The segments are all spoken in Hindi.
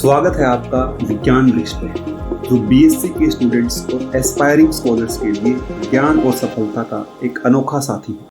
स्वागत है आपका विज्ञान वृक्ष पर, जो बीएससी के स्टूडेंट्स और एस्पायरिंग स्कॉलर्स के लिए ज्ञान और सफलता का एक अनोखा साथी है।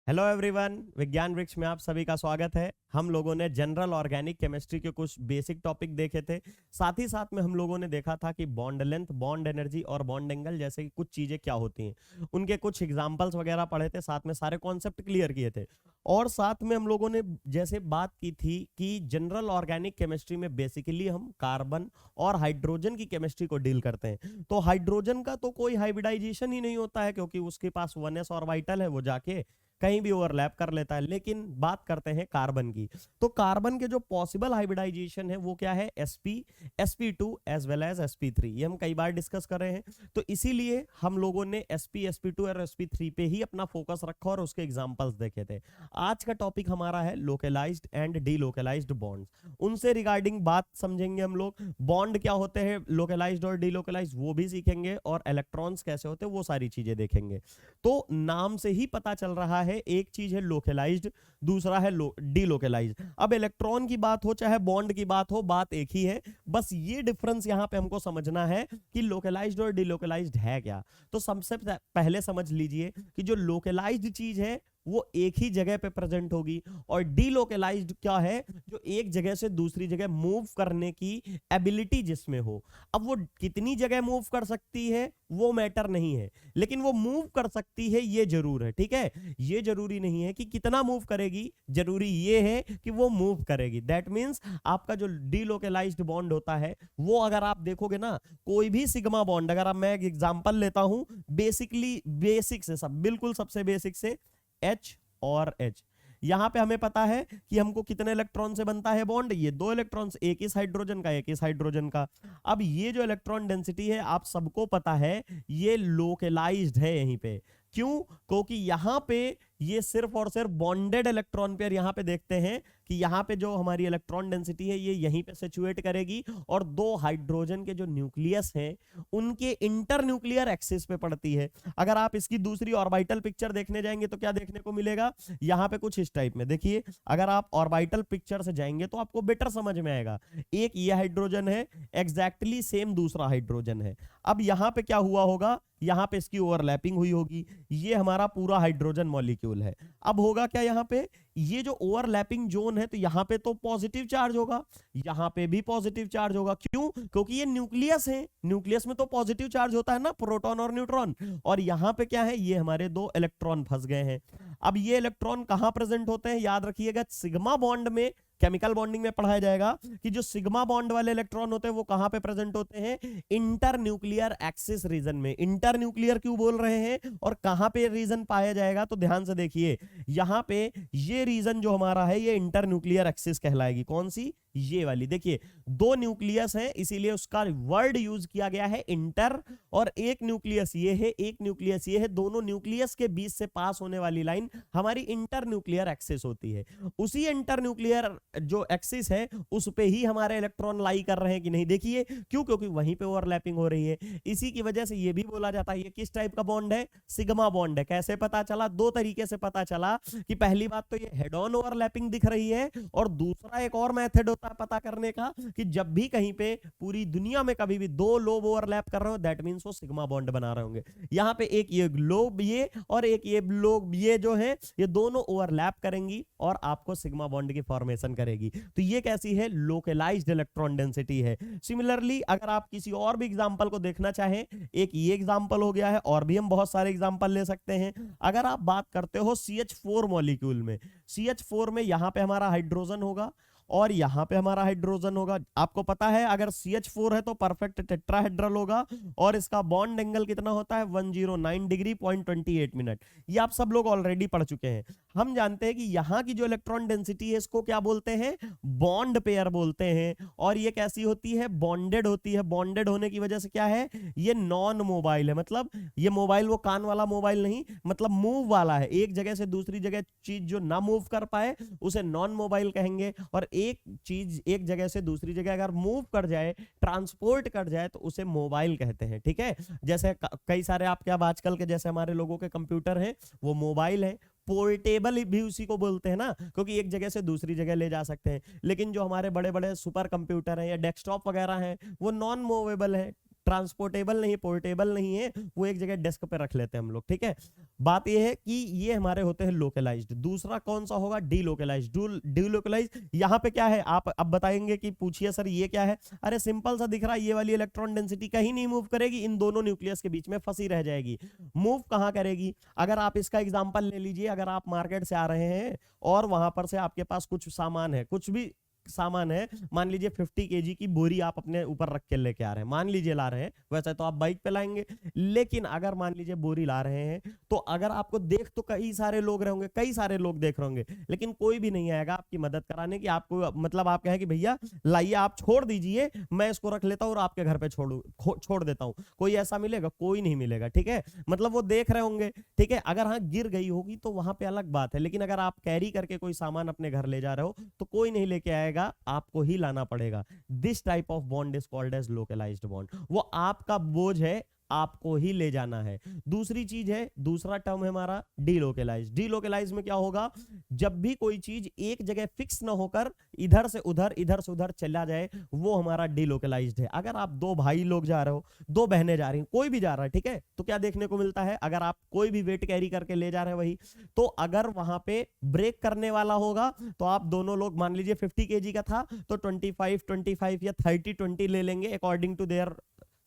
हेलो एवरीवन, विज्ञान वृक्ष में आप सभी का स्वागत है। हम लोगों ने जनरल ऑर्गेनिक केमिस्ट्री के कुछ बेसिक टॉपिक देखे थे। साथ ही साथ में हम लोगों ने देखा था कि बॉन्ड लेंथ, बॉन्ड एनर्जी और बॉन्ड एंगल जैसे कि कुछ चीजें क्या होती हैं, उनके कुछ एग्जांपल्स वगैरह पढ़े थे। साथ में सारे कॉन्सेप्ट क्लियर किए थे और साथ में हम लोगों ने जैसे बात की थी कि जनरल ऑर्गेनिक केमिस्ट्री में बेसिकली हम कार्बन और हाइड्रोजन की केमिस्ट्री को डील करते हैं। तो हाइड्रोजन का तो कोई हाइब्रिडाइजेशन ही नहीं होता है, क्योंकि उसके पास 1s ऑर्बिटल है, वो जाके कहीं भी ओवरलैप कर लेता है। लेकिन बात करते हैं कार्बन की, तो कार्बन के जो पॉसिबल हाइब्रिडाइजेशन है वो क्या है, sp, sp2 as well as sp3। ये हम कई बार डिस्कस कर रहे हैं, तो इसीलिए हम लोगों ने sp, sp2 और sp3 पे ही अपना फोकस रखा और उसके एग्जांपल्स देखे थे। आज का टॉपिक हमारा है लोकलाइज्ड एंड डीलोकलाइज्ड बॉन्ड्स। उनसे रिगार्डिंग बात समझेंगे हम लोग। बॉन्ड क्या होते हैं लोकलाइज्ड और डीलोकलाइज्ड वो भी सीखेंगे, और इलेक्ट्रॉन्स कैसे होते हैं वो सारी चीजें देखेंगे। तो नाम से ही पता चल रहा है, एक चीज है लोकलाइज्ड, दूसरा है डीलोकलाइज्ड। अब इलेक्ट्रॉन की बात हो चाहे बॉन्ड की बात हो, बात एक ही है। बस ये डिफरेंस यहां पे हमको समझना है कि लोकलाइज्ड और डीलोकलाइज्ड है क्या। तो सबसे पहले समझ लीजिए कि जो लोकलाइज्ड चीज है वो एक ही जगह पे प्रेजेंट होगी, और डीलोकलाइज्ड क्या है, जो एक जगह से दूसरी जगह मूव करने की एबिलिटी जिसमें हो। अब वो कितनी जगह मूव कर सकती है वो मैटर नहीं है, लेकिन वो मूव कर सकती है ये जरूर है। ठीक है, ये जरूरी नहीं है कि कितना मूव करेगी, जरूरी ये है कि वो मूव करेगी। दैट मींस आपका जो डीलोकलाइज्ड बॉन्ड होता है वो अगर आप देखोगे ना, कोई भी सिग्मा बॉन्ड, अगर मैं एक एग्जांपल लेता हूं, बेसिकली बेसिक से, सब बिल्कुल सबसे बेसिक से, H और H। यहां पे हमें पता है कि हमको कितने इलेक्ट्रॉन से बनता है बॉन्ड, ये 2 इलेक्ट्रॉन, एक इस हाइड्रोजन का एक इस हाइड्रोजन का। अब ये जो इलेक्ट्रॉन डेंसिटी है आप सबको पता है ये लोकलाइज्ड है यहीं पे। क्यों? क्योंकि यहां पे ये सिर्फ और सिर्फ बॉन्डेड इलेक्ट्रॉन पेयर, यहां पे देखते हैं कि यहां पे जो हमारी इलेक्ट्रॉन डेंसिटी है ये यहीं पे सिचुएट करेगी, और 2 हाइड्रोजन के जो न्यूक्लियस हैं उनके इंटर न्यूक्लियर एक्सिस पे पड़ती है। अगर आप इसकी दूसरी ऑर्बिटल पिक्चर देखने जाएंगे तो क्या देखने को मिलेगा, यहां पे कुछ इस टाइप में देखिए। अगर आप ऑर्बिटल पिक्चर से जाएंगे तो आपको बेटर समझ में आएगा। एक ये हाइड्रोजन है, एग्जैक्टली सेम दूसरा हाइड्रोजन है। अब यहां पे क्या हुआ होगा, यहां पे इसकी ओवरलैपिंग हुई होगी। ये हमारा पूरा हाइड्रोजन मॉलिक्यूल है। अब होगा क्या, यहां पे ये जो ओवरलैपिंग जोन है, तो यहां पे तो पॉजिटिव चार्ज होगा, यहां पे भी पॉजिटिव चार्ज होगा। क्यों? क्योंकि ये न्यूक्लियस है, न्यूक्लियस में तो पॉजिटिव चार्ज होता है ना, प्रोटॉन और न्यूट्रॉन। और यहां पे क्या है, ये हमारे 2 इलेक्ट्रॉन फंस गए हैं। अब ये इलेक्ट्रॉन कहां प्रेजेंट होते हैं, याद रखिएगा, सिग्मा बॉन्ड में, केमिकल बॉन्डिंग में पढ़ाया जाएगा कि जो सिग्मा बॉन्ड वाले इलेक्ट्रॉन होते हैं वो कहां पे प्रेजेंट होते हैं, इंटर न्यूक्लियर एक्सिस रीजन में। इंटर न्यूक्लियर क्यों बोल रहे हैं और कहां पे रीजन पाया जाएगा, तो ध्यान से देखिए, यहां पे ये रीजन जो हमारा है ये इंटर न्यूक्लियर एक्सिस कहलाएगी। कौन सी? ये वाली। देखिए 2 न्यूक्लियस है, इसीलिए उसका वर्ड यूज किया गया है इंटर, और एक न्यूक्लियस ये है, एक न्यूक्लियस ये है। दोनों न्यूक्लियस के बीच से पास होने वाली लाइन हमारी इंटर न्यूक्लियर एक्सिस होती है। उसी इंटर न्यूक्लियर जो एक्सिस है उस पे ही हमारे इलेक्ट्रॉन लाई कर रहे हैं कि नहीं, देखिए क्यों, क्योंकि वहीं पे ओवरलैपिंग हो रही है। इसी की वजह से ये भी बोला जाता है ये किस टाइप का बॉन्ड है, सिग्मा बॉन्ड है। कैसे पता चला? 2 तरीके से पता चला कि पहली बात तो ये हेड ऑन ओवरलैपिंग दिख रही है, और दूसरा एक और मेथड होता है पता करने का कि जब भी कहीं पे पूरी दुनिया में कभी भी 2 लोब ओवरलैप कर रहे हो, दैट मींस वो सिग्मा बॉन्ड बना रहे होंगे। यहां पे एक ये लोब ये और एक ये लोब ये जो है, ये दोनों ओवरलैप करेंगी और आपको सिग्मा बॉन्ड की फॉर्मेशन करेगी। तो ये कैसी है, लोकलाइज्ड इलेक्ट्रॉन डेंसिटी है। सिमिलरली अगर आप किसी और भी एग्जांपल को देखना चाहें, एक ये एग्जांपल हो गया है, और भी हम बहुत सारे एग्जांपल ले सकते हैं। अगर आप बात करते हो CH4 मॉलिक्यूल में, CH4 में यहां पे हमारा हाइड्रोजन होगा और यहां पे हमारा हाइड्रोजन होगा। आपको पता है अगर CH4 है तो परफेक्ट टेट्राहेड्रल होगा, और इसका बॉन्ड एंगल कितना होता है, 109 डिग्री 0.28 मिनट। ये आप सब लोग ऑलरेडी पढ़ चुके हैं। हम जानते हैं कि यहां की जो इलेक्ट्रॉन डेंसिटी है इसको क्या बोलते हैं, बॉन्ड पेयर बोलते हैं। और ये कैसी होती है, बॉन्डेड होती है। बॉन्डेड होने की वजह से क्या है, ये नॉन मोबाइल है। मतलब ये मोबाइल वो कान वाला मोबाइल नहीं, मतलब मूव वाला है। एक जगह से दूसरी जगह चीज जो ना मूव कर पाए उसे नॉन मोबाइल कहेंगे, और एक चीज एक जगह से दूसरी जगह अगर मूव कर जाए, ट्रांसपोर्ट कर जाए, तो उसे मोबाइल कहते हैं। ठीक है, जैसे कई सारे आपके अब आजकल के जैसे हमारे लोगों के कंप्यूटर हैं वो मोबाइल है, पोर्टेबल भी उसी को बोलते हैं ना, क्योंकि एक जगह से दूसरी जगह ले जा सकते हैं। लेकिन जो हमारे बड़े बड़े सुपर कंप्यूटर हैं या डेस्कटॉप वगैरह हैं, वो नॉन मूवेबल है, ट्रांसपोर्टेबल नहीं, पोर्टेबल नहीं है, वो एक जगह डेस्क पे रख लेते हैं हम लोग, ठीक है। बात ये है कि ये हमारे होते हैं लोकलाइज्ड। दूसरा कौन सा होगा? डीलोकलाइज्ड। डीलोकलाइज्ड यहाँ पे क्या है, आप अब बताएंगे कि पूछिए सर ये क्या है। अरे सिंपल सा दिख रहा है, ये वाली इलेक्ट्रॉन डेंसिटी कहीं नहीं मूव करेगी, इन दोनों न्यूक्लियस के बीच में फंसी रह जाएगी। मूव कहाँ करेगी? अगर आप इसका एग्जांपल ले लीजिए, अगर आप मार्केट से आ रहे हैं और वहां पर से आपके पास कुछ सामान है, कुछ भी सामान है, मान लीजिए 50 केजी की बोरी आप अपने ऊपर रख के लेके आ रहे हैं, मान लीजिए ला रहे हैं, वैसे तो आप बाइक पे लाएंगे, लेकिन अगर मान लीजिए बोरी ला रहे हैं, तो अगर आपको देख तो कई सारे लोग रहेंगे, कई सारे लोग देख रहे होंगे, लेकिन कोई भी नहीं आएगा आपकी मदद कराने की। आपको मतलब आप कहें कि भैया लाइए, आप छोड़ दीजिए, मैं इसको रख लेता हूँ और आपके घर पे छोड़ देता हूँ। कोई ऐसा मिलेगा? कोई नहीं मिलेगा, ठीक है। मतलब वो देख रहे होंगे, ठीक है। अगर हाँ गिर गई होगी तो वहां पे अलग बात है, लेकिन अगर आप कैरी करके कोई सामान अपने घर ले जा रहे हो तो कोई नहीं लेके आएगा, आपको ही लाना पड़ेगा। This type of bond is called as localized bond. वो आपका बोझ है, आपको ही ले जाना है। दूसरी चीज है, दूसरा टर्म है हमारा डीलोकलाइज। डीलोकलाइज में क्या होगा? जब भी कोई चीज एक जगह फिक्स ना होकर इधर से उधर चला जाए, वो हमारा डीलोकलाइज्ड है। अगर आप दो भाई लोग जा रहे हो, दो बहनें जा रही हैं, कोई भी जा रहा है, ठीक है, तो क्या देखने को मिलता है? अगर आप कोई भी वेट कैरी करके ले जा रहे हैं वही, तो अगर वहां पे ब्रेक करने वाला होगा तो आप दोनों लोग, मान लीजिए 50 केजी का था तो 25 या 30-20 ले लेंगे अकॉर्डिंग टू देयर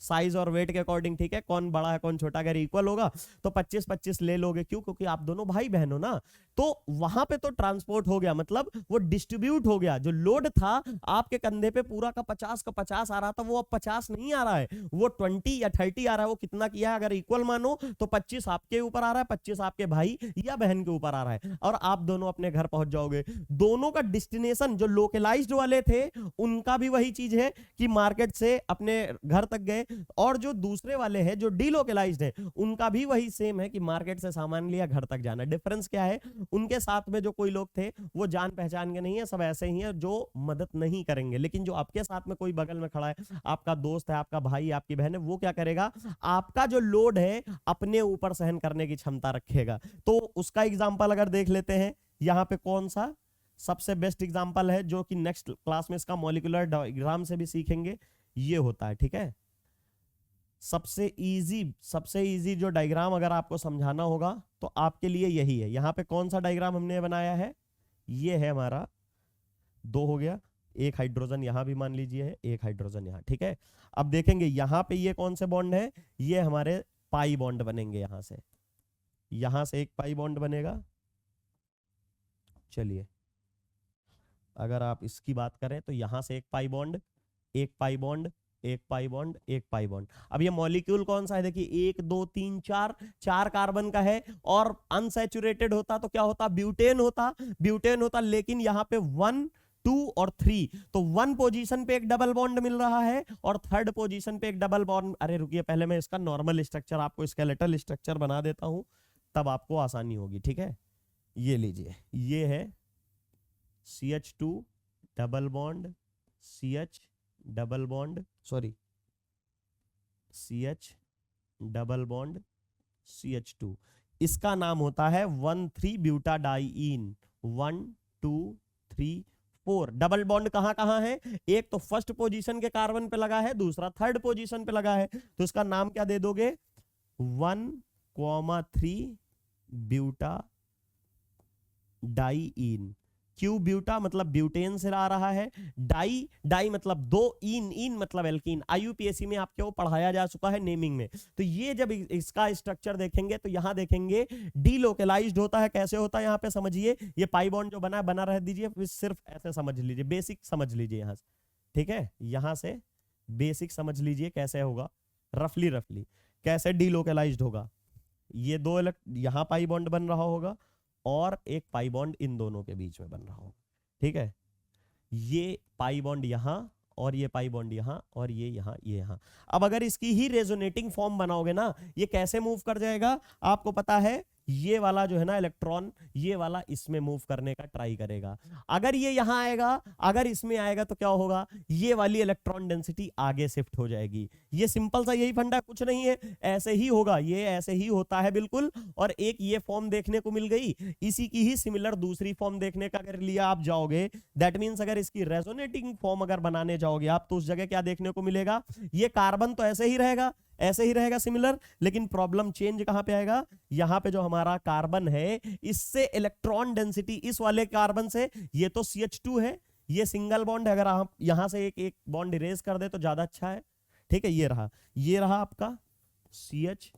साइज और वेट के अकॉर्डिंग, ठीक है। कौन बड़ा है कौन छोटा, अगर इक्वल होगा तो 25-25 ले लोगे। क्यों? क्योंकि आप दोनों भाई बहन हो ना। तो वहां पे तो ट्रांसपोर्ट हो गया, मतलब वो डिस्ट्रीब्यूट हो गया। जो लोड था आपके कंधे पे पूरा का 50 आ रहा था, वो अब 50 नहीं आ रहा है, वो 20 या 30 आ रहा है। वो कितना किया है? अगर इक्वल मानो तो 25 आपके ऊपर आ रहा है, 25 आपके भाई या बहन के ऊपर आ रहा है, और आप दोनों अपने घर पहुंच जाओगे। दोनों का डिस्टिनेशन, जो लोकलाइज्ड वाले थे उनका भी वही चीज है कि मार्केट से अपने घर तक गए, और जो दूसरे वाले हैं जो डीलोकलाइज्ड है, उनका भी वही सेम है कि मार्केट से सामान लिया, घर तक जाना। डिफरेंस क्या है? उनके साथ में जो कोई लोग थे वो जान पहचान के नहीं है, सब ऐसे ही है जो मदद नहीं करेंगे। लेकिन जो आपके साथ में कोई बगल में खड़ा है, आपका दोस्त है, आपका भाई, आपकी बहन है, वो क्या करेगा? आपका जो लोड है अपने ऊपर सहन करने की क्षमता रखेगा। तो उसका एग्जांपल अगर देख लेते हैं, यहां पे कौन सा सबसे बेस्ट एग्जांपल है, जो कि नेक्स्ट क्लास में इसका मॉलिक्यूलर डायग्राम से भी सीखेंगे, ये होता है, ठीक है। सबसे इजी जो डायग्राम अगर आपको समझाना होगा तो आपके लिए यही है। यहां पे कौन सा डायग्राम हमने बनाया है? ये है हमारा, 2 हो गया, एक हाइड्रोजन यहां भी मान लीजिए है, एक हाइड्रोजन यहां, ठीक है। अब देखेंगे यहां पे ये कौन से बॉन्ड है? ये हमारे पाई बॉन्ड बनेंगे। यहां से एक पाई बॉन्ड बनेगा। चलिए अगर आप इसकी बात करें तो यहां से एक पाई बॉन्ड, एक पाई बॉन्ड, एक पाई बॉन्ड, एक पाई बॉन्ड। अब ये मॉलिक्यूल कौन सा है? देखिए 1 2 3 4 कार्बन का है, और अनसैचुरेटेड होता तो क्या होता? ब्यूटेन होता। लेकिन यहाँ पे 1 2 और 3, तो 1 पोजीशन पे एक डबल बॉन्ड मिल रहा है और 3rd पोजीशन पे एक डबल बॉन्ड। अरे रुकिए, पहले मैं इसका नॉर्मल स्ट्रक्चर, आपको स्केलेटल स्ट्रक्चर बना देता हूं, तब आपको आसानी होगी, ठीक है। ये लीजिए, ये है CH2 double bond, CH double bond, sorry CH double bond CH2। इसका नाम होता है 1,3 ब्यूटाडाइईन। 1 2 3 4 डबल बॉन्ड कहां कहां है? एक तो फर्स्ट पोजीशन के कार्बन पे लगा है, दूसरा 3rd पोजीशन पे लगा है, तो इसका नाम क्या दे दोगे? 1,3 ब्यूटाडाइईन। क्यू ब्यूटा मतलब ब्यूटेन से आ रहा है, डाई मतलब 2, इन मतलब एल्कीन। IUPAC में आपके वो पढ़ाया जा चुका है नेमिंग में। तो ये जब इसका स्ट्रक्चर देखेंगे तो यहां देखेंगे डीलोकलाइज्ड होता है। कैसे होता है यहाँ पे समझिए, ये पाई बॉन्ड जो बना रह दीजिए, सिर्फ ऐसे समझ लीजिए, बेसिक समझ लीजिए यहां से, ठीक है। यहां से बेसिक समझ लीजिए कैसे होगा, रफली कैसे डीलोकलाइज्ड होगा। ये 2 यहां पाई बॉन्ड बन रहा होगा और एक पाई बॉन्ड इन दोनों के बीच में बन रहा होगा, ठीक है। ये पाई बॉन्ड यहां और ये पाई बॉन्ड यहां और ये यहां। अब अगर इसकी ही रेजोनेटिंग फॉर्म बनाओगे ना, ये कैसे मूव कर जाएगा? आपको पता है ये वाला जो है ना इलेक्ट्रॉन, ये वाला इसमें मूव करने का ट्राई करेगा। अगर ये यहां आएगा, अगर इसमें आएगा तो क्या होगा, ये वाली इलेक्ट्रॉन डेंसिटी आगे शिफ्ट हो जाएगी। ये सिंपल सा यही फंडा, कुछ नहीं है, ऐसे ही होगा, ये ऐसे ही होता है बिल्कुल। और एक ये फॉर्म देखने को मिल गई, इसी की ही सिमिलर दूसरी फॉर्म देखने का अगर लिया आप जाओगे, दैट मींस अगर इसकी रेजोनेटिंग फॉर्म अगर बनाने जाओगे आप, तो उस जगह क्या देखने को मिलेगा, ये कार्बन तो ऐसे ही रहेगा, ऐसे ही रहेगा सिमिलर, लेकिन प्रॉब्लम चेंज कहां पे आएगा, यहां पे जो हमारा कार्बन है इससे इलेक्ट्रॉन डेंसिटी इस वाले कार्बन से, ये तो CH2 है, ये सिंगल बॉन्ड है, अगर आप यहां से एक एक बॉन्ड इरेज कर दे तो ज्यादा अच्छा है, ठीक है। ये रहा आपका CH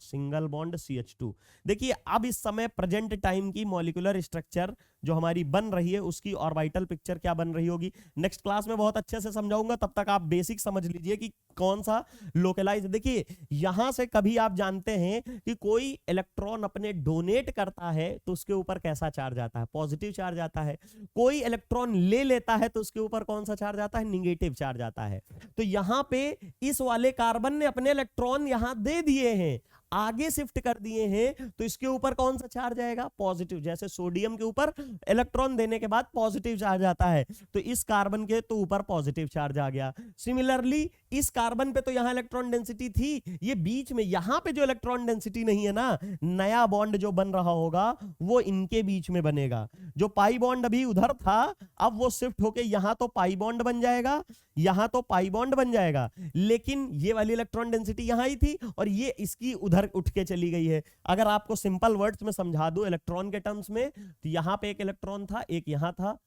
सिंगल बॉन्ड CH2। देखिए अब इस समय प्रेजेंट टाइम की मॉलिक्यूलर स्ट्रक्चर जो हमारी बन रही है, उसकी ऑर्बिटल पिक्चर क्या बन रही होगी, नेक्स्ट क्लास में बहुत अच्छे से समझाऊंगा, तब तक आप बेसिक समझ लीजिए कि कौन सा लोकलाइज। देखिए यहां से कभी आप जानते हैं कि कोई इलेक्ट्रॉन अपने डोनेट करता है तो उसके ऊपर कैसा चार्ज आता है, पॉजिटिव चार्ज आता है। कोई इलेक्ट्रॉन ले लेता है तो उसके ऊपर कौन सा चार्ज आता है, निगेटिव चार्ज आता है। तो यहां पे इस वाले कार्बन ने अपने इलेक्ट्रॉन यहां दे दिए हैं, आगे शिफ्ट कर दिए हैं, तो इसके ऊपर कौन सा चार्ज आएगा, पॉजिटिव। जैसे सोडियम के ऊपर इलेक्ट्रॉन देने के बाद पॉजिटिव चार्ज आता है, तो इस कार्बन के तो ऊपर पॉजिटिव चार्ज आ गया। सिमिलरली इस कार्बन पे तो यहां इलेक्ट्रॉन डेंसिटी थी, ये बीच में यहां पे जो इलेक्ट्रॉन डेंसिटी नहीं है ना, नया बॉन्ड जो बन रहा होगा वो इनके बीच में बनेगा। जो पाई बॉन्ड अभी उधर था, अब वो शिफ्ट होके यहां तो पाई बॉन्ड बन जाएगा, यहां तो पाई बॉन्ड बन जाएगा, लेकिन ये वाली इलेक्ट्रॉन डेंसिटी यहां ही थी और ये इसकी उधर उठ के चली गई है। अगर आपको सिंपल वर्ड्स में समझा दूं इलेक्ट्रॉन के टर्म्स में, तो यहां पे एक इलेक्ट्रॉन था, एक यहां था,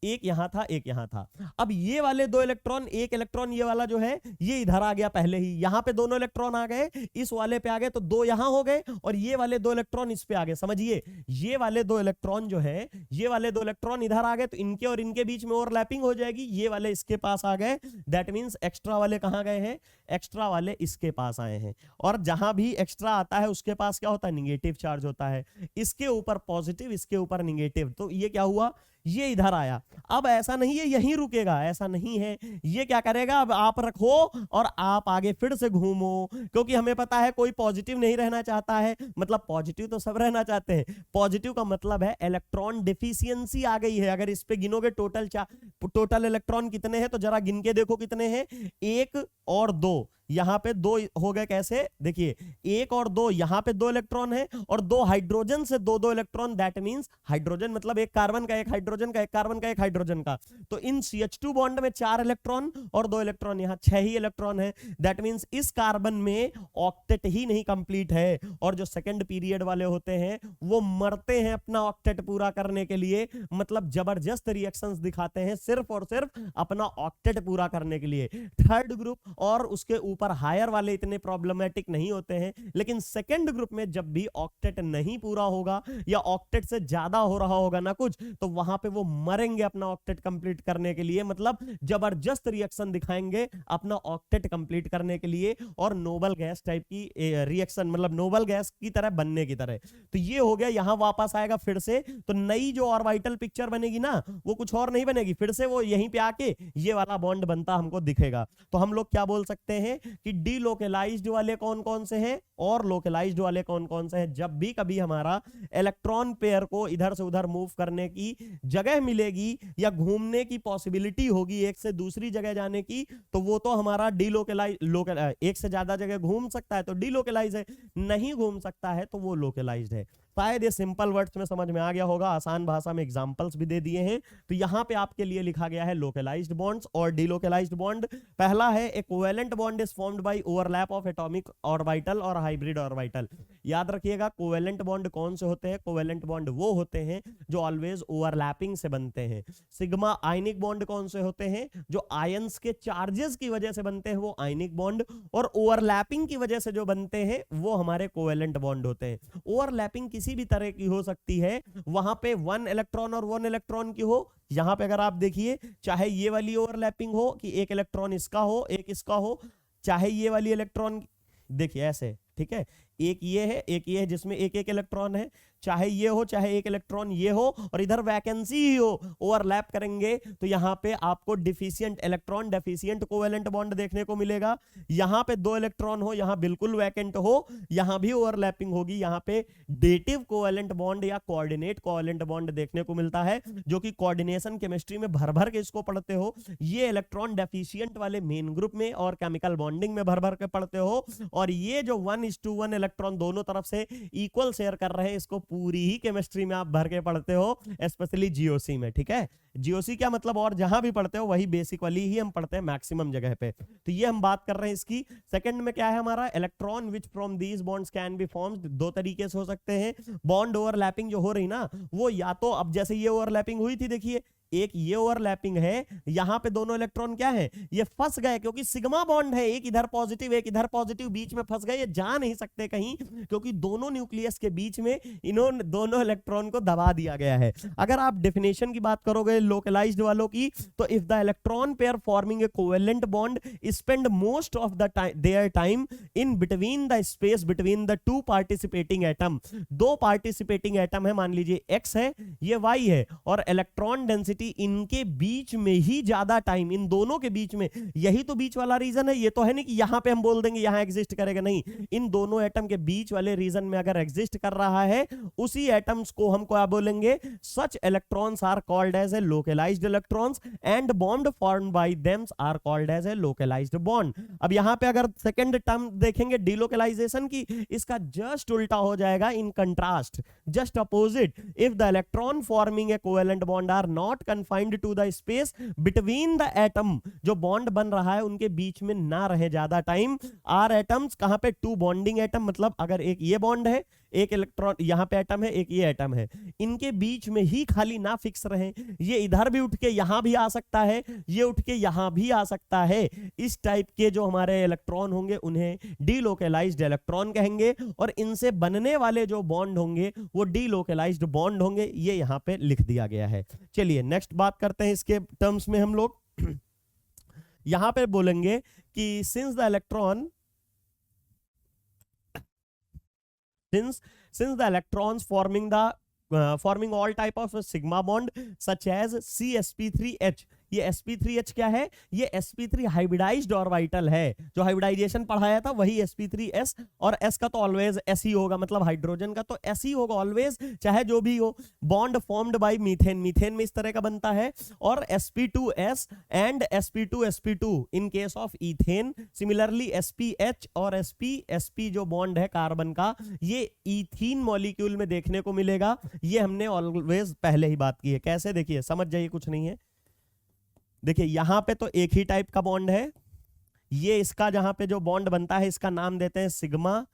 एक यहां था, एक यहां था। अब ये वाले दो इलेक्ट्रॉन, एक इलेक्ट्रॉन ये वाला जो है ये इधर आ गया पहले ही, यहां पे दोनों इलेक्ट्रॉन आ गए, इस वाले पे आ गए, तो दो यहां हो गए और ये वाले दो इलेक्ट्रॉन इस पे आ गए। समझिए ये वाले दो इलेक्ट्रॉन जो है, ये वाले दो इलेक्ट्रॉन इधर आ गए, तो इनके और इनके बीच में ओवरलैपिंग हो जाएगी, ये वाले इसके पास आ गए, दैट मींस एक्स्ट्रा वाले कहां गए हैं, एक्स्ट्रा वाले इसके पास आए हैं। और जहां भी एक्स्ट्रा आता है उसके पास क्या होता है, निगेटिव चार्ज होता है, इसके ऊपर पॉजिटिव, इसके ऊपर निगेटिव। तो ये क्या हुआ, ये इधर आया। अब ऐसा नहीं है यहीं रुकेगा, ऐसा नहीं है, ये क्या करेगा, अब आप रखो और आप आगे फिर से घूमो, क्योंकि हमें पता है कोई पॉजिटिव नहीं रहना चाहता है, मतलब पॉजिटिव तो सब रहना चाहते हैं, पॉजिटिव का मतलब है इलेक्ट्रॉन डिफिशियंसी आ गई है। अगर इस पे गिनोगे टोटल इलेक्ट्रॉन कितने हैं, तो जरा गिन के देखो कितने हैं, 1 और 2, यहां पे 2 हो गए, कैसे, देखिए 1 और 2, यहां पे 2 इलेक्ट्रॉन है और 2 हाइड्रोजन से 2 इलेक्ट्रॉन, दैट मींस हाइड्रोजन मतलब एक कार्बन का, एक हाइड्रोजन का, एक कार्बन का, एक हाइड्रोजन का। तो इन CH2 बॉन्ड में 4 इलेक्ट्रॉन और 2 इलेक्ट्रॉन, यहां 6 ही इलेक्ट्रॉन है, दैट मींस इस कार्बन में ऑक्टेट ही नहीं कंप्लीट है। और जो सेकंड पीरियड वाले होते हैं वो मरते हैं अपना ऑक्टेट पूरा करने के लिए, मतलब जबरदस्त रिएक्शंस दिखाते हैं सिर्फ और सिर्फ अपना ऑक्टेट पूरा करने के लिए। थर्ड ग्रुप और उसके ऊपर हायर वाले इतने प्रॉब्लमेटिक नहीं होते हैं, लेकिन सेकंड ग्रुप में जब भी ऑक्टेट नहीं पूरा होगा या ऑक्टेट से ज्यादा हो रहा होगा ना कुछ, तो वहां पे वो मरेंगे अपना ऑक्टेट कंप्लीट करने के लिए, मतलब जबरदस्त रिएक्शन दिखाएंगे अपना ऑक्टेट कंप्लीट करने के लिए, और नोबल गैस टाइप की रिएक्शन, मतलब नोबल गैस की तरह बनने की तरह। तो ये हो गया, यहां वापस आएगा फिर से, तो नई जो ऑर्बिटल पिक्चर बनेगी ना, वो कुछ और नहीं बनेगी, फिर से वो यहीं पे आके ये वाला बॉन्ड बनता हमको दिखेगा। तो हम लोग क्या बोल सकते हैं कि डीलोकलाइज्ड वाले कौन कौन से हैं और लोकलाइज्ड वाले कौन कौन से हैं। जब भी कभी हमारा इलेक्ट्रॉन पेयर को इधर से उधर मूव करने की जगह मिलेगी या घूमने की पॉसिबिलिटी होगी एक से दूसरी जगह जाने की, तो वो तो हमारा डीलोकलाइज, एक से ज्यादा जगह घूम सकता है तो डीलोकलाइज है, नहीं घूम सकता है तो वो लोकलाइज्ड है। शायद ये सिंपल वर्ड्स में समझ में आ गया होगा, आसान भाषा में एग्जांपल्स भी दे दिए हैं। तो यहां पे आपके लिए लिखा गया है लोकलाइज्ड बॉन्ड्स और डीलोकलाइज्ड बॉन्ड। पहला है ए covalent bond is formed by overlap of atomic orbital और हाइब्रिड ऑर्बिटल। याद रखिएगा कोवेलेंट बॉन्ड कौन से होते हैं, कोवेलेंट बॉन्ड वो होते हैं जो ऑलवेज ओवरलैपिंग से बनते हैं। सिग्मा आयनिक बॉन्ड कौन से होते हैं, जो आयंस के चार्जेस की वजह से बनते हैं, वो आयनिक बॉन्ड, और ओवरलैपिंग की वजह से जो बनते हैं वो हमारे कोवेलेंट बॉन्ड होते हैं। ओवरलैपिंग किसी भी तरह की हो सकती है, वहां पे 1 इलेक्ट्रॉन और 1 इलेक्ट्रॉन की हो। यहां पे अगर आप देखिए, चाहे ये वाली ओवरलैपिंग हो कि एक इलेक्ट्रॉन इसका हो एक इसका हो, चाहे ये वाली इलेक्ट्रॉन, देखिए ऐसे, ठीक है, एक ये है, एक ये है, जिसमें एक एक इलेक्ट्रॉन है, चाहे ये हो चाहे एक इलेक्ट्रॉन ये हो, और इधर वैकेंसी ही हो, ओवरलैप करेंगे तो यहां पे आपको deficient electron, deficient covalent bond देखने को मिलेगा। यहां पे 2 इलेक्ट्रॉन हो, यहां बिल्कुल वैकेंट हो, यहां भी ओवरलैपिंग होगी, यहां पे डेटिव कोवेलेंट बॉन्ड या कोऑर्डिनेट कोवेलेंट बॉन्ड देखने को मिलता है, जो कि कोऑर्डिनेशन केमिस्ट्री में भर भर के इसको पढ़ते हो। ये इलेक्ट्रॉन डेफिशिएंट वाले मेन ग्रुप में और केमिकल बॉन्डिंग में भर भर के पढ़ते हो, और ये जो 1:1 इलेक्ट्रॉन दोनों तरफ से इक्वल शेयर कर रहे हैं, इसको पूरी ही केमिस्ट्री में आप भर के पढ़ते हो, स्पेशली जीओसी में। ठीक है, जीओसी क्या मतलब, और जहां भी पढ़ते हो वही बेसिक वाली ही हम पढ़ते हैं मैक्सिमम जगह पे। तो ये हम बात कर रहे हैं इसकी। सेकंड में क्या है हमारा, electron which from these bonds can be formed. 2 तरीके से हो सकते हैं। बॉन्ड ओवरलैपिंग जो हो रही ना, वो या तो अब जैसे ये ओवरलैपिंग हुई थी, देखिए एक ये ओवरलैपिंग है, यहां पे दोनों इलेक्ट्रॉन क्या है, ये फंस गए, क्योंकि सिग्मा बॉन्ड है, एक इधर पॉजिटिव एक इधर पॉजिटिव, बीच में फंस गए, ये जा नहीं सकते कहीं, क्योंकि दोनों न्यूक्लियस के बीच में इन्होंने दोनों इलेक्ट्रॉन को दबा दिया गया है। अगर आप डेफिनेशन की बात करोगे लोकलाइज्ड वालों की, तो if the electron pair forming a covalent bond spend most of the their time in between the space between the 2 participating atom. 2 participating atom है, मान लीजिए x है, ये y है, और इलेक्ट्रॉन डेंसिटी इनके बीच में ही ज्यादा टाइम, इन दोनों के बीच में, यही तो बीच वाला रीजन है। ये तो है नहीं कि यहां पे हम बोल देंगे यहां एग्जिस्ट करेगा, नहीं, इन दोनों एटम के बीच वाले रीजन में अगर एग्जिस्ट कर रहा है, उसी एटम्स को हम क्या बोलेंगे, such electrons are called as a localised electrons and bond formed by them are called as a localised bond. अब यहां पे अगर सेकंड टर्म देखेंगे डिलोकलाइजेशन की, इसका जस्ट उल्टा हो जाएगा, in contrast, just opposite. If the electron forming a covalent bond are not confined to the space between the atom, जो बॉन्ड बन रहा है उनके बीच में ना रहे ज्यादा टाइम, आर एटम्स कहां पे, 2 बॉन्डिंग एटम, मतलब अगर एक ये बॉन्ड है, एक इलेक्ट्रॉन यहां पे एटम है, एक ये एटम है, इनके बीच में ही खाली ना फिक्स रहे, ये इधर भी उठ के यहां भी आ सकता है, ये उठ के यहां भी आ सकता है, इस टाइप के जो हमारे इलेक्ट्रॉन होंगे उन्हें डीलोकलाइज्ड इलेक्ट्रॉन कहेंगे, और इनसे बनने वाले जो बॉन्ड होंगे वो डीलोकलाइज्ड बॉन्ड होंगे। ये यहां पे लिख दिया गया है। चलिए नेक्स्ट बात करते हैं इसके टर्म्स में हम लोग। यहां पे बोलेंगे कि since the electron since the electrons forming all type of sigma bond such as CsP3H, ये sp3h क्या है, ये sp3 हाइब्रिडाइज्ड ऑर्बिटल है, जो हाइब्रिडाइजेशन पढ़ाया था वही sp3s, और s का तो ऑलवेज s ही होगा, मतलब हाइड्रोजन का तो s ही होगा ऑलवेज, चाहे जो भी हो। Bond formed bye methane, methane में इस तरह का बनता है, और sp2s and sp2 in case of ethane. Similarly sph और sp जो बॉन्ड है कार्बन का, ये इथीन मॉलिक्यूल में देखने को मिलेगा। ये हमने ऑलवेज पहले ही बात की है। कैसे, देखिए समझ जाइए, कुछ नहीं है। देखिए यहां पे तो एक ही टाइप का बॉन्ड है, ये इसका जहां पे जो बॉन्ड बनता है इसका नाम देते हैं सिग्मा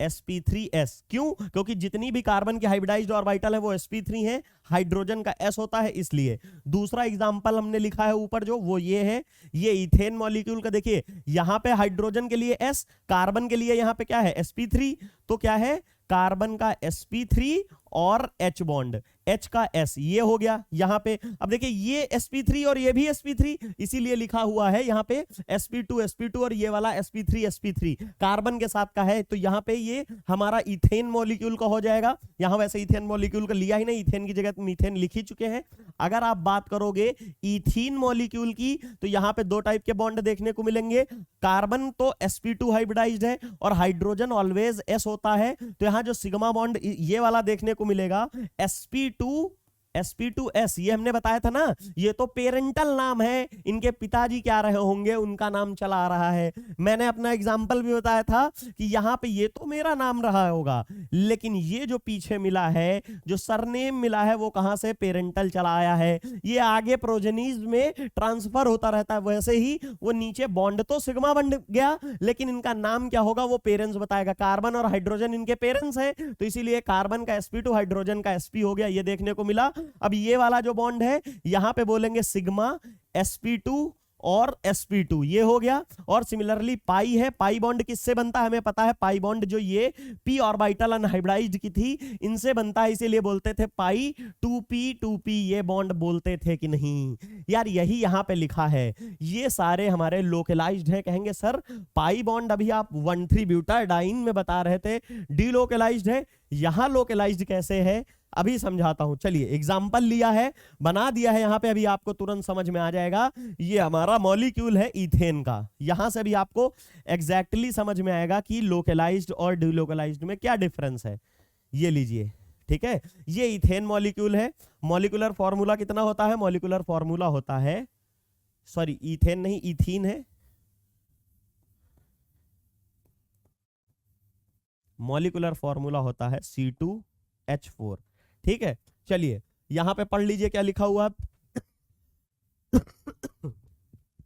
sp3s। क्यों, क्योंकि जितनी भी कार्बन की हाइब्रिडाइज्ड ऑर्बिटल है वो sp3 है, हाइड्रोजन का s होता है इसलिए। दूसरा एग्जांपल हमने लिखा है ऊपर जो, वो ये है, ये इथेन मॉलिक्यूल का, देखिए यहां पे हाइड्रोजन के लिए s, कार्बन के लिए यहां पे क्या है sp3, तो क्या है कार्बन का sp3 और H बॉन्ड, H का S, ये हो गया यहां पे। अब देखिए ये sp3 और ये भी sp3, इसीलिए लिखा हुआ है यहां पे sp2 और ये वाला sp3 कार्बन के साथ का है, तो यहां पे ये हमारा इथेन मॉलिक्यूल का हो जाएगा। यहां वैसे इथेन मॉलिक्यूल का लिया ही नहीं, इथेन की जगह मीथेन लिख ही चुके हैं। अगर आप बात करोगे इथीन मॉलिक्यूल की, तो यहां पे 2 टाइप के बॉन्ड देखने को मिलेंगे। कार्बन तो sp2 हाइब्रिडाइज्ड है, और हाइड्रोजन ऑलवेज s होता है, तो यहां जो सिग्मा बॉन्ड ये वाला देखने को मिलेगा sp2s, ये हमने बताया था ना, ये तो पेरेंटल नाम है, इनके पिताजी क्या रहे होंगे उनका नाम चला आ रहा है। मैंने अपना एग्जांपल भी बताया था कि यहां पे ये तो मेरा नाम रहा होगा, लेकिन ये जो पीछे मिला है, जो सरनेम मिला है, वो कहां से, पेरेंटल चला आया है। ये आगे प्रोजेनीज में ट्रांसफर होता रहता है, वैसे ही वो नीचे बॉन्ड तो सिग्मा बन गया, लेकिन इनका नाम क्या होगा वो पेरेंट्स बताएगा। कार्बन और हाइड्रोजन इनके पेरेंट्स हैं, तो इसीलिए कार्बन का sp2, हाइड्रोजन का sp हो गया, ये देखने को मिला। अब ये वाला जो बॉन्ड है यहां पे बोलेंगे सिग्मा sp2 और sp2 ये हो गया। और सिमिलरली पाई है, पाई बॉन्ड किससे बनता है हमें पता है, पाई बॉन्ड जो ये p ऑर्बिटल अनहाइब्रिडाइज्ड की थी इनसे बनता है, इसीलिए बोलते थे पाई 2p ये बॉन्ड बोलते थे कि नहीं यार, यही यहां पे लिखा है, ये सारे हमारे लोकलाइज्ड हैं। कहेंगे सर पाई बॉन्ड अभी आप 1,3 ब्यूटाडाइन में बता रहे थे डीलोकलाइज्ड है, यहां लोकलाइज्ड कैसे है, अभी समझाता हूं। चलिए एग्जांपल लिया है, बना दिया है यहां पे, अभी आपको तुरंत समझ में आ जाएगा। ये हमारा मॉलिक्यूल है इथेन का, यहां से भी आपको एग्जैक्टली समझ में आएगा कि लोकलाइज्ड और डीलोकलाइज्ड में क्या डिफरेंस है। ये लीजिए, ठीक है, ये इथेन मॉलिक्यूल है, मॉलिक्यूलर फॉर्मूला कितना होता है, मॉलिक्यूलर फॉर्मूला होता है, सॉरी इथेन नहीं इथीन है, मॉलिक्यूलर फॉर्मूला होता है C2H4, ठीक है। चलिए यहां पे पढ़ लीजिए क्या लिखा हुआ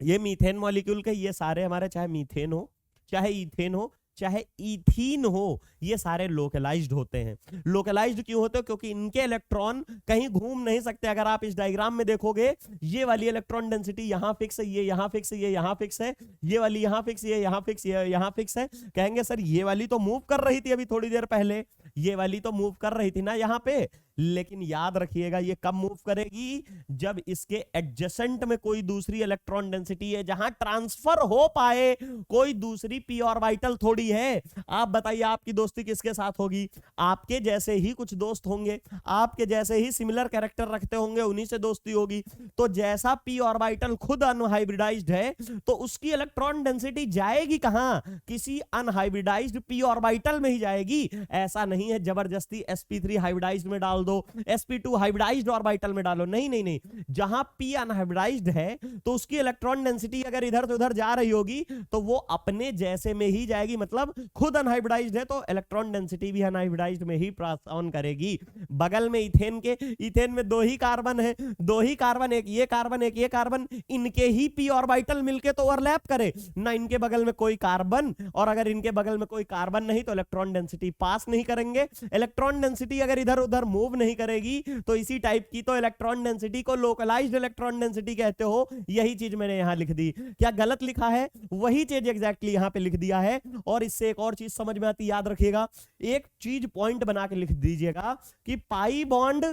ये मीथेन मॉलिक्यूल के ये सारे हमारे, चाहे मीथेन हो, चाहे इथेन हो, चाहे इथीन हो, ये सारे लोकलाइज्ड होते हैं। लोकलाइज्ड क्यों होते हैं, क्योंकि इनके इलेक्ट्रॉन कहीं घूम नहीं सकते। अगर आप इस डायग्राम में देखोगे, ये वाली इलेक्ट्रॉन डेंसिटी यहां फिक्स है, ये यहां फिक्स है, ये यहां फिक्स है, ये वाली यहां फिक्स, ये यहां फिक्स, ये यहां फिक्स है। कहेंगे सर ये वाली तो मूव कर रही थी अभी थोड़ी देर पहले, ये वाली तो मूव कर रही थी ना यहां पे, लेकिन याद रखिएगा ये कब मूव करेगी, जब इसके एडजेसेंट में कोई दूसरी इलेक्ट्रॉन डेंसिटी है जहां ट्रांसफर हो पाए, कोई दूसरी p ऑर्बिटल थोड़ी है। आप बताइए आपकी दोस्ती किसके साथ होगी, आपके जैसे ही कुछ दोस्त होंगे, आपके जैसे ही सिमिलर कैरेक्टर रखते होंगे, उन्हीं से दोस्ती होगी। तो जैसा p ऑर्बिटल खुद अनहाइब्रिडाइज्ड है, तो उसकी इलेक्ट्रॉन डेंसिटी जाएगी कहां, किसी अनहाइब्रिडाइज्ड p ऑर्बिटल में ही जाएगी। ऐसा नहीं है जबरदस्ती sp3 हाइब्रिडाइज्ड में डाल दो, sp2 हाइब्रिडाइज्ड ऑर्बिटल में डालो, नहीं नहीं नहीं, जहां p अनहाइब्रिडाइज्ड है तो उसकी इलेक्ट्रॉन डेंसिटी अगर इधर से उधर जा रही होगी तो वो अपने जैसे में ही जाएगी, मतलब खुद अनहाइब्रिडाइज्ड है तो इलेक्ट्रॉन डेंसिटी भी अनहाइब्रिडाइज्ड में ही पास ऑन करेगी। बगल में इथेन के, इथेन में 2 ही कार्बन है, 2 ही कार्बन, एक ये कार्बन एक ये कार्बन, इनके ही p ऑर्बिटल मिलके तो ओवरलैप करे ना, इनके बगल में कोई कार्बन, और अगर इनके बगल में कोई कार्बन नहीं तो इलेक्ट्रॉन डेंसिटी पास नहीं करेंगे। इलेक्ट्रॉन डेंसिटी अगर इधर उधर मूव नहीं करेगी तो इसी टाइप की तो इलेक्ट्रॉन डेंसिटी को लोकलाइज्ड इलेक्ट्रॉन डेंसिटी कहते हो। यही चीज मैंने यहां लिख दी, क्या गलत लिखा है, वही चीज एग्जैक्टली यहां पे लिख दिया है। और इससे एक और चीज समझ में आती, याद रखिएगा, एक चीज पॉइंट बना के लिख दीजिएगा कि पाई बॉन्ड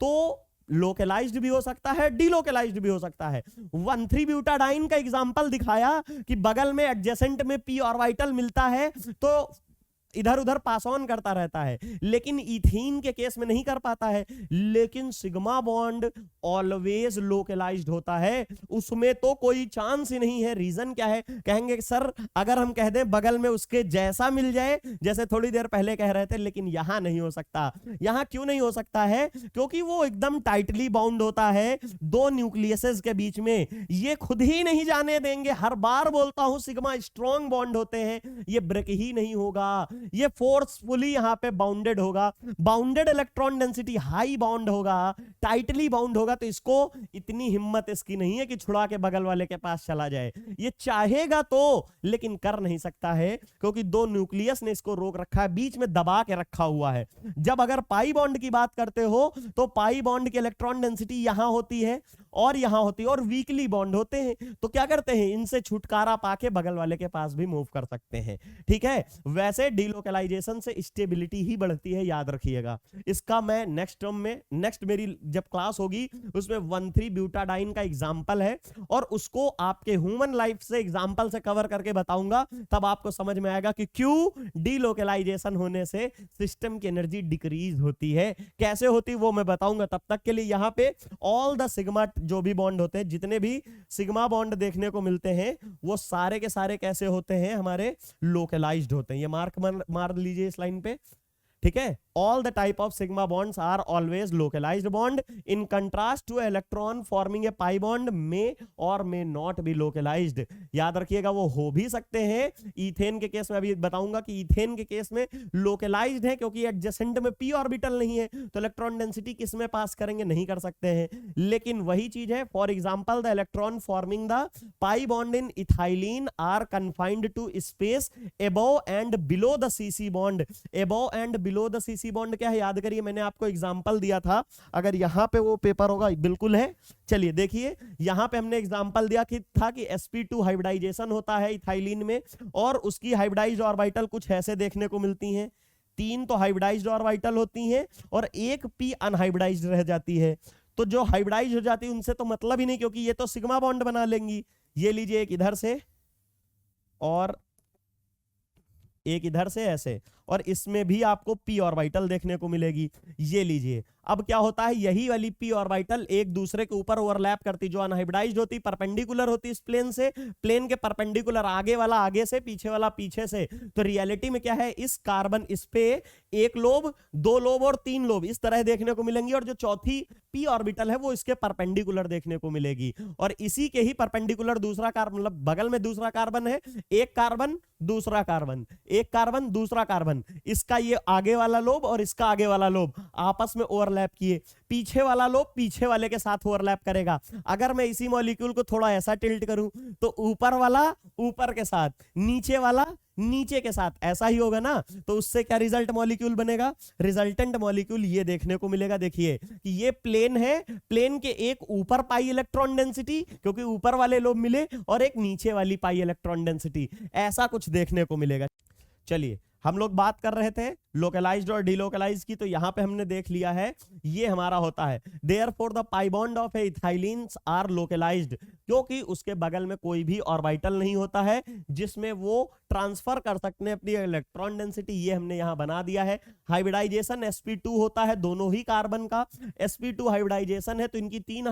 तो लोकलाइज्ड भी हो सकता है, डीलोकलाइज्ड भी हो सकता है। 1,3 ब्यूटाडाइन का एग्जांपल दिखाया कि बगल में एडजेसेंट में p ऑर्बिटल मिलता है तो इधर उधर पास ऑन करता रहता है, लेकिन इथीन के केस में नहीं कर पाता है। लेकिन सिग्मा बॉन्ड ऑलवेज लोकलाइज्ड होता है, उसमें तो कोई चांस ही नहीं है। रीजन क्या है, कहेंगे सर अगर हम कह दें बगल में उसके जैसा मिल जाए, जैसे थोड़ी देर पहले कह रहे थे, लेकिन यहां नहीं हो सकता। यहां क्यों नहीं हो सकता है, क्योंकि वो एकदम टाइटली बाउंड होता है 2 न्यूक्लियसेस के बीच में, ये खुद ही नहीं जाने देंगे। हर बार बोलता हूं सिग्मा स्ट्रॉन्ग बॉन्ड होते हैं, ये ब्रेक ही नहीं होगा, ये फोर्सफुली यहां पे बाउंडेड होगा। Bounded electron density high bound होगा, टाइटली बाउंड होगा, तो इसको इतनी हिम्मत इसकी नहीं है कि छुड़ा के बगल वाले के पास चला जाए। ये चाहेगा तो, लेकिन कर नहीं सकता है, क्योंकि 2 न्यूक्लियस ने इसको रोक रखा है, बीच में दबा के रखा हुआ है। जब अगर पाई बॉन्ड की बात करते हो तो पाई बॉन्ड की इलेक्ट्रॉन डेंसिटी यहां होती है और यहां होती है, और वीकली बॉन्ड होते हैं, तो क्या करते हैं, इनसे छुटकारा पाके बगल वाले के पास भी मूव कर सकते हैं। ठीक है, वैसे डीलोकलाइजेशन से स्टेबिलिटी ही बढ़ती है, याद रखिएगा। इसका मैं नेक्स्ट टर्म में, नेक्स्ट मेरी जब क्लास होगी उसमें 1,3 ब्यूटाडाइन का एग्जांपल है, और उसको आपके ह्यूमन लाइफ से एग्जांपल से कवर करके बताऊंगा, तब आपको समझ में आएगा कि क्यों डीलोकलाइजेशन होने से सिस्टम की एनर्जी डिक्रीज होती है, कैसे होती वो मैं बताऊंगा। तब तक के लिए यहां पे ऑल द सिग्मा जो भी बॉन्ड होते हैं, जितने भी सिग्मा बॉन्ड देखने को मिलते हैं, वो सारे के सारे कैसे होते हैं, हमारे लोकलाइज्ड होते हैं। ये मार लीजिए इस लाइन पे, ठीक है। All the type of sigma bonds are always localized bond in contrast to electron forming a pi bond में और मे नॉट बी लोकलाइज्ड। याद रखिएगा, वो हो भी सकते हैं। इथेन के केस में अभी बताऊंगा कि इथेन के केस में लोकलाइज्ड है, क्योंकि एडजेसेंट में p ऑर्बिटल नहीं है, तो इलेक्ट्रॉन डेंसिटी किस में पास करेंगे, नहीं कर सकते हैं। लेकिन वही चीज है, for example the electron forming the pi bond in ethylene are confined to space above and below the cc bond, above and below the cc PC bond क्या है याद करिए, मैंने आपको एग्जांपल दिया था, अगर यहाँ पे वो पेपर होगा बिल्कुल है। चलिए देखिए यहाँ पे हमने एग्जांपल दिया कि था कि sp2 हाइब्रिडाइजेशन होता है इथाइलिन में, और उसकी हाइब्रिडाइज्ड ऑर्बिटल कुछ ऐसे देखने को मिलती हैं, 3 तो हाइब्रिडाइज्ड ऑर्बिटल होती हैं और एक p अनहाइब्रिडाइज्ड रह जाती है। तो जो हाइब्रिडाइज हो जाती है उनसे तो मतलब ही नहीं, क्योंकि ये तो सिग्मा बॉन्ड बना लेंगी। ये लीजिए एक इधर से और एक इधर से ऐसे, और इसमें भी आपको p ऑर्बिटल देखने को मिलेगी। ये लीजिए अब क्या होता है, यही वाली p ऑर्बिटल एक दूसरे के ऊपर ओवरलैप करती, जो अनहाइब्रिडाइज्ड होती, परपेंडिकुलर होती इस प्लेन से, प्लेन के परपेंडिकुलर, आगे वाला आगे से, पीछे वाला पीछे से। तो रियलिटी में क्या है, इस कार्बन इस पे एक लोब, 2 लोब और 3 लोब इस तरह देखने को मिलेंगी, और जो चौथी p ऑर्बिटल है वो इसके परपेंडिकुलर देखने को मिलेगी। और इसी के ही परपेंडिकुलर दूसरा कार्बन, मतलब बगल में दूसरा कार्बन है, एक कार्बन दूसरा कार्बन, एक कार्बन दूसरा कार्बन, इसका ये आगे वाला लोब और इसका आगे वाला लोब आपस में ओवरलैप किए, पीछे वाला लोब पीछे वाले के साथ ओवरलैप करेगा। अगर मैं इसी मॉलिक्यूल को थोड़ा ऐसा टिल्ट करूं तो ऊपर वाला ऊपर के साथ, नीचे वाला नीचे के साथ, ऐसा ही होगा ना। तो उससे क्या रिजल्ट मॉलिक्यूल बनेगा, रिजल्टेंट मॉलिक्यूल ये देखने को मिलेगा। देखिए कि ये प्लेन है, प्लेन के एक ऊपर पाई इलेक्ट्रॉन डेंसिटी, क्योंकि ऊपर वाले लोब मिले, और एक नीचे वाली पाई इलेक्ट्रॉन डेंसिटी, ऐसा कुछ देखने को मिलेगा। चलिए हम लोग बात कर रहे थे लोकलाइज्ड और डिलोकलाइज्ड की, तो यहां पे हमने देख लिया है ये हमारा होता है therefore the pi bond of ethylenes are localised, क्योंकि उसके बगल में कोई भी ऑर्बिटल नहीं होता है जिसमें वो ट्रांसफर कर सकते हैं अपनी इलेक्ट्रॉन डेंसिटी। ये हमने यहां बना दिया है। हाइब्रिडाइजेशन sp2 होता है दोनों ही कार्बन का, sp2 हाइब्रिडाइजेशन है तो इनकी 3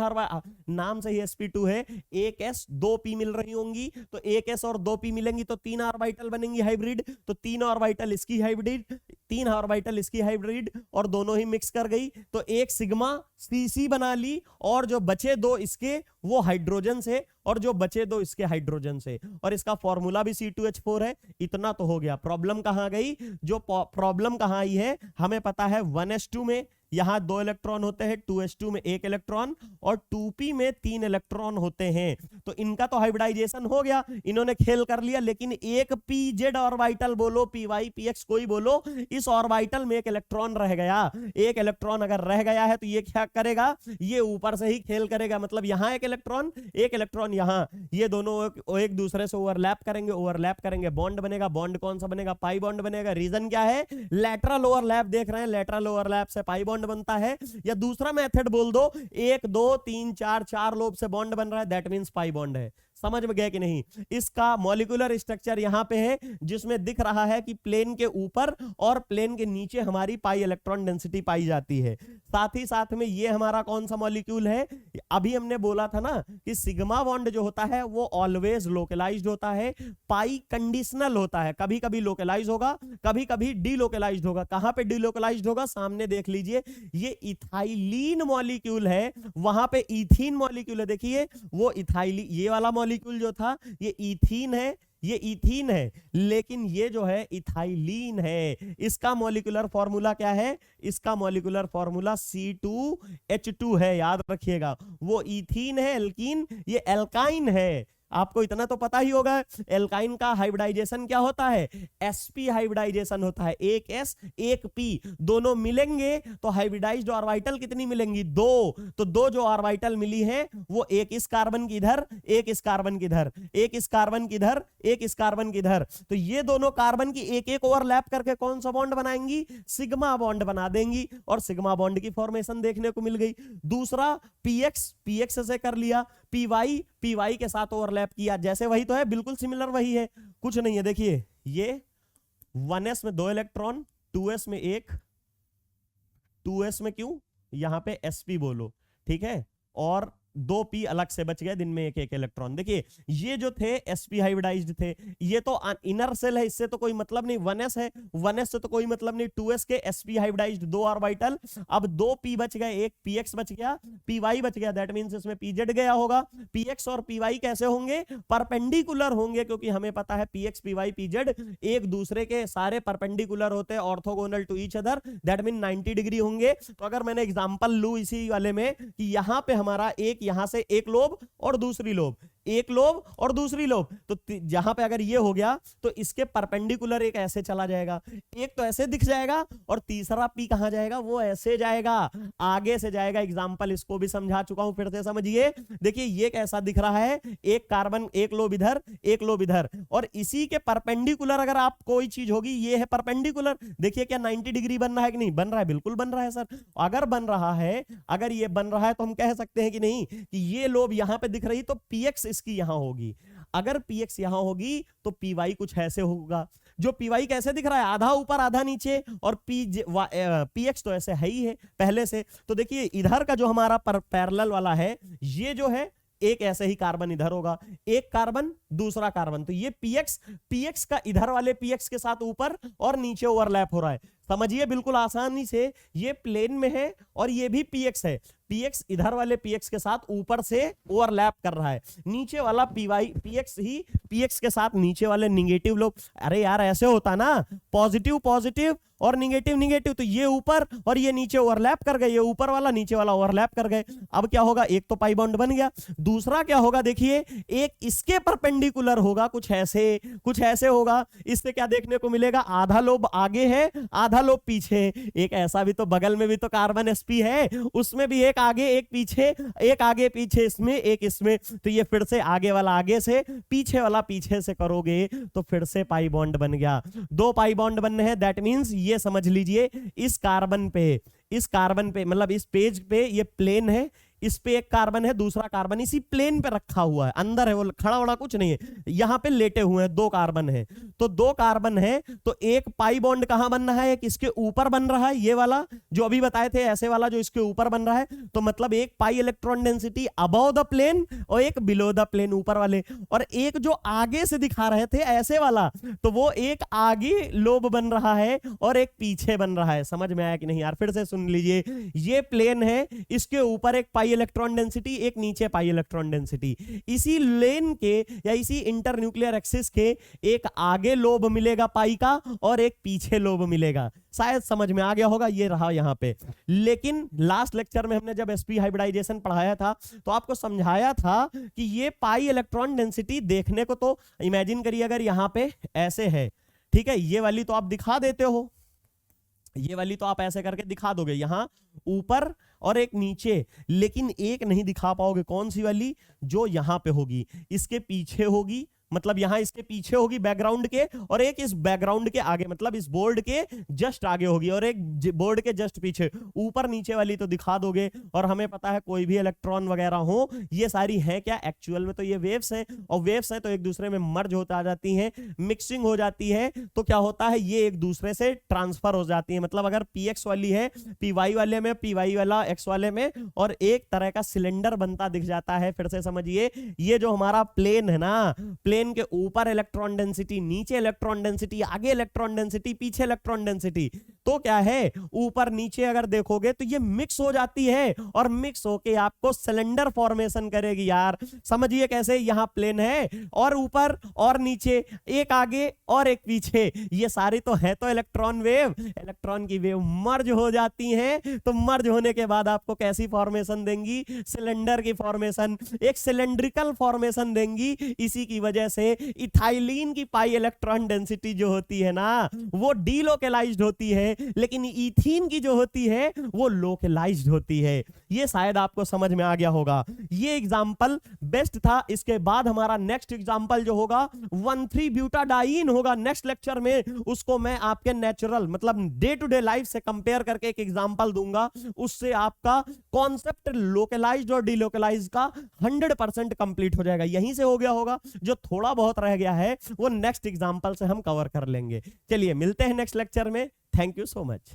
नाम से ही sp2 है, एक s 2 p मिल रही होंगी, तो एक s और 2 p मिलेंगी तो 3 ऑर्बिटल बनेंगी हाइब्रिड, तो 3 ऑर्बिटल इसकी हाइब्रिड, 3 ऑर्बिटल इसकी हाइब्रिड, और दोनों ही मिक्स कर गई तो एक सिग्मा cc बना ली, और जो बचे 2 इसके वो हाइड्रोजन से, और जो बचे 2 इसके हाइड्रोजन से, और इसका फॉर्मूला भी C2H4 है। इतना तो हो गया। प्रॉब्लम कहां गई, जो प्रॉब्लम कहां आई है हमें पता है, 1s2 में यहां 2 इलेक्ट्रॉन होते हैं, 2s2 में 1 इलेक्ट्रॉन, और 2p में 3 इलेक्ट्रॉन होते हैं। तो इनका तो हाइब्रिडाइजेशन हो गया, इन्होंने खेल कर लिया, लेकिन एक pz ऑर्बिटल बोलो, py px कोई बोलो, इस ऑर्बिटल में एक इलेक्ट्रॉन रह गया। एक इलेक्ट्रॉन अगर रह गया है तो ये क्या करेगा, ये ऊपर से ही खेल करेगा, मतलब यहां एक इलेक्ट्रॉन यहां, ये दोनों एक दूसरे से ओवरलैप करेंगे, बॉन्ड बनेगा। बॉन्ड कौन सा बनेगा, पाई बॉन्ड बनेगा। रीजन क्या है, लैटरल ओवरलैप देख रहे हैं, लैटरल ओवरलैप से पाई बॉन्ड बनता है। या दूसरा मेथड बोल दो, 1 2 3 4 लोब से बॉन्ड बन रहा है, दैट मींस पाई बॉन्ड है। समझ में गया कि नहीं। इसका मॉलिक्यूलर स्ट्रक्चर यहां पे है, जिसमें दिख रहा है कि प्लेन के ऊपर और प्लेन के नीचे हमारी पाई इलेक्ट्रॉन डेंसिटी पाई जाती है। साथ ही साथ में ये हमारा कौन सा मॉलिक्यूल है, अभी हमने बोला था ना कि सिग्मा बॉन्ड जो होता है वो ऑलवेज लोकलाइज्ड होता है, पाई कंडीशनल होता है, कभी कभी लोकलाइज होगा, कभी कभी डीलोकलाइज्ड होगा। कहां पे डीलोकलाइज्ड होगा, सामने देख लीजिए, ये इथाइलिन मॉलिक्यूल है, वहां पे इथीन मॉलिक्यूल है। देखिए वो इथाइलिन, ये वाला मॉलिक्यूल जो था ये इथीन है, ये इथीन है, लेकिन ये जो है इथाइलिन है। इसका मॉलिक्यूलर फॉर्मूला क्या है, इसका मॉलिक्यूलर फॉर्मूला C2H2 है, याद रखिएगा। वो इथीन है एल्कीन, ये एल्काइन है। आपको इतना तो पता ही होगा, एल्काइन का हाइब्रिडाइजेशन क्या होता है, sp हाइब्रिडाइजेशन होता है, एक s एक p, दोनों मिलेंगे तो हाइब्रिडाइज्ड ऑर्बिटल कितनी मिलेंगी, 2। तो 2 जो ऑर्बिटल मिली हैं वो एक इस कार्बन की इधर, एक इस कार्बन की इधर, एक इस कार्बन की इधर, एक इस कार्बन की इधर। तो ये दोनों कार्बन की एक एक ओवरलैप करके कौन सा बॉन्ड बनाएंगी, सिग्मा बॉन्ड बना देंगी, और सिग्मा बॉन्ड की फॉर्मेशन देखने को मिल गई। दूसरा px से कर लिया, py के साथ ओवरलैप किया, जैसे वही तो है, बिल्कुल सिमिलर वही है, कुछ नहीं है। देखिए ये 1s में 2 इलेक्ट्रॉन, 2s में 1, 2s में क्यों, यहां पे sp बोलो, ठीक है, और 2p अलग से बच गए, दिन में एक एक इलेक्ट्रॉन। देखिए ये जो थे sp हाइब्रिडाइज्ड थे, ये तो इनर सेल है, इससे तो कोई मतलब नहीं, 1s है, 1s से तो कोई मतलब नहीं, 2s के sp हाइब्रिडाइज्ड 2 ऑर्बिटल, अब 2p बच गए, एक px बच गया, py बच गया, दैट मींस इसमें pz गया होगा। px और py कैसे होंगे, परपेंडिकुलर होंगे, क्योंकि हमें पता है px py pz एक दूसरे के सारे परपेंडिकुलर होते हैं, orthogonal to each other, that mean 90 degree होंगे। तो अगर मैंने एग्जांपल लूं इसी वाले में कि यहां पे हमारा एक, यहां से एक लोब और दूसरी लोब, एक लोब और दूसरी लोब, तो जहां पे अगर ये हो गया तो इसके परपेंडिकुलर एक ऐसे चला जाएगा, एक तो ऐसे दिख जाएगा, और तीसरा पी कहां जाएगा, वो ऐसे जाएगा, आगे से जाएगा। एग्जांपल इसको भी समझा चुका हूं, फिर से समझिए। देखिए ये कैसा दिख रहा है, एक कार्बन, एक लोब इधर, एक लोब इधर, और इसी के परपेंडिकुलर अगर आप कोई चीज होगी, ये है परपेंडिकुलर। देखिए क्या 90 डिग्री बन रहा है कि नहीं बन रहा है, बिल्कुल बन रहा है सर। अगर बन रहा है, अगर ये बन रहा है तो हम कह सकते हैं कि नहीं कि ये लोब यहां पे दिख रही तो पीएक्स इसकी यहां होगी। अगर पीएक्स यहां होगी तो पीवाई कुछ ऐसे होगा। जो पीवाई कैसे दिख रहा है, आधा ऊपर आधा नीचे, और पीएक्स तो ऐसे है ही है पहले से। तो देखिए इधर का जो हमारा पैरेलल वाला है, ये जो है एक ऐसे ही कार्बन इधर होगा, एक कार्बन दूसरा कार्बन, तो ये पीएक्स का इधर वाले पीएक्स के साथ ऊपर और नीचे ओवरलैप हो रहा है। समझिए बिल्कुल आसानी से, ये प्लेन में है और ये भी पीएक्स है। पीएक्स इधर वाले पीएक्स के साथ ऊपर से ओवरलैप कर रहा है, नीचे वाला पीएक्स ही पीएक्स के साथ नीचे वाले निगेटिव लोग। अरे यार ऐसे होता ना, पॉजिटिव पॉजिटिव और निगेटिव निगेटिव, तो ये ऊपर और ये नीचे ओवरलैप कर गए, ये ऊपर वाला नीचे वाला ओवरलैप कर गए। अब क्या होगा, एक तो पाई बॉन्ड बन गया, दूसरा क्या होगा, देखिए एक इसके परपेंडिकुलर होगा, कुछ ऐसे होगा। इससे क्या देखने को मिलेगा, आधा लोब आगे है, आधा लोब पीछे। एक ऐसा भी तो बगल में भी तो कार्बन sp है, उसमें भी एक आगे एक पीछे, एक आगे पीछे इसमें, एक इसमें। तो ये फिर से आगे वाला आगे से, पीछे वाला पीछे से करोगे तो फिर से पाई बॉन्ड बन गया। 2 पाई बॉन्ड बनने हैं, दैट मींस ये समझ लीजिए इस कार्बन पे मतलब इस पेज पे ये प्लेन है, इस पे एक कार्बन है, दूसरा कार्बन इसी प्लेन पे रखा हुआ है, अंदर है, वो खड़ा वड़ा कुछ नहीं है, यहां पे लेटे हुए हैं, 2 कार्बन है। तो 2 कार्बन है तो एक पाई बॉन्ड कहां बन रहा है, एक इसके ऊपर बन रहा है, ये वाला जो अभी बताए थे ऐसे वाला जो इसके ऊपर बन रहा है, तो मतलब एक pi electron density above the plane और एक बिलो द प्लेन ऊपर वाले, और एक जो आगे से दिखा रहे थे ऐसे वाला, तो वो एक आगे लोब बन रहा है और एक पीछे बन रहा है। समझ में आया कि नहीं यार, फिर से सुन लीजिए। ये प्लेन है, इसके ऊपर एक पाई इलेक्ट्रॉन डेंसिटी, एक नीचे पाई इलेक्ट्रॉन डेंसिटी, इसी लेन के या इसी इंटरन्यूक्लियर एक्सिस के एक आगे लोब मिलेगा पाई का और एक पीछे लोब मिलेगा। शायद समझ में आ गया होगा, ये रहा यहां पे। लेकिन लास्ट लेक्चर में हमने जब sp हाइब्रिडाइजेशन पढ़ाया था तो आपको समझाया था कि ये पाई इलेक्ट्रॉन डेंसिटी देखने को, तो इमेजिन करिए अगर यहां पे ऐसे है, ठीक है, ये वाली तो आप दिखा देते हो, ये वाली तो आप ऐसे करके दिखा दोगे, यहां ऊपर और एक नीचे, लेकिन एक नहीं दिखा पाओगे, कौन सी वाली, जो यहां पे होगी, इसके पीछे होगी, मतलब यहां इसके पीछे होगी बैकग्राउंड के, और एक इस बैकग्राउंड के आगे, मतलब इस बोर्ड के जस्ट आगे होगी, और एक बोर्ड के जस्ट पीछे। ऊपर नीचे वाली तो दिखा दोगे, और हमें पता है कोई भी इलेक्ट्रॉन वगैरह हो, ये सारी है क्या, एक्चुअल में तो ये वेव्स हैं, और वेव्स हैं तो एक दूसरे में मर्ज होता आ जाती हैं, मिक्सिंग हो जाती है, तो क्या होता है, ये एक दूसरे से ट्रांसफर हो जाती है। मतलब अगर px वाली है py वाले में, py वाला x वाले में, और एक तरह का सिलेंडर बनता दिख जाता है। फिर से समझिए, ये जो हमारा प्लेन है ना, प्लेन के ऊपर इलेक्ट्रॉन डेंसिटी, नीचे इलेक्ट्रॉन डेंसिटी, आगे इलेक्ट्रॉन डेंसिटी, पीछे इलेक्ट्रॉन डेंसिटी, तो क्या है, ऊपर नीचे अगर देखोगे तो ये मिक्स हो जाती है, और मिक्स होके आपको सिलेंडर फॉर्मेशन करेगी। यार समझिए कैसे, यहां प्लेन है और ऊपर और नीचे, एक आगे और एक पीछे, ये सारी तो है तो इलेक्ट्रॉन वेव, इलेक्ट्रॉन की वेव मर्ज हो जाती हैं, तो मर्ज होने के बाद आपको कैसी फॉर्मेशन देंगी, सिलेंडर की फॉर्मेशन, एक सिलेंड्रिकल फॉर्मेशन देंगी। इसी की वजह से इथाइलिन की पाई इलेक्ट्रॉन डेंसिटी जो होती है ना, वो डीलोकलाइज्ड होती है, लेकिन इथीन की जो होती है वो लोकलाइज्ड होती है। ये शायद आपको समझ में आ गया होगा। ये एग्जांपल बेस्ट था। इसके बाद हमारा नेक्स्ट एग्जांपल जो होगा 1,3 ब्यूटाडाइन होगा। नेक्स्ट लेक्चर में उसको मैं आपके नेचुरल मतलब डे टू डे लाइफ से कंपेयर करके एक एग्जांपल दूंगा, उससे आपका कॉन्सेप्ट लोकलाइज्ड और डीलोकलाइज्ड का 100% कंप्लीट हो जाएगा। यहीं से हो गया होगा, जो थोड़ा बहुत रह गया है वो नेक्स्ट एग्जांपल से हम कवर कर लेंगे। चलिए मिलते हैं नेक्स्ट लेक्चर में। Thank you so much.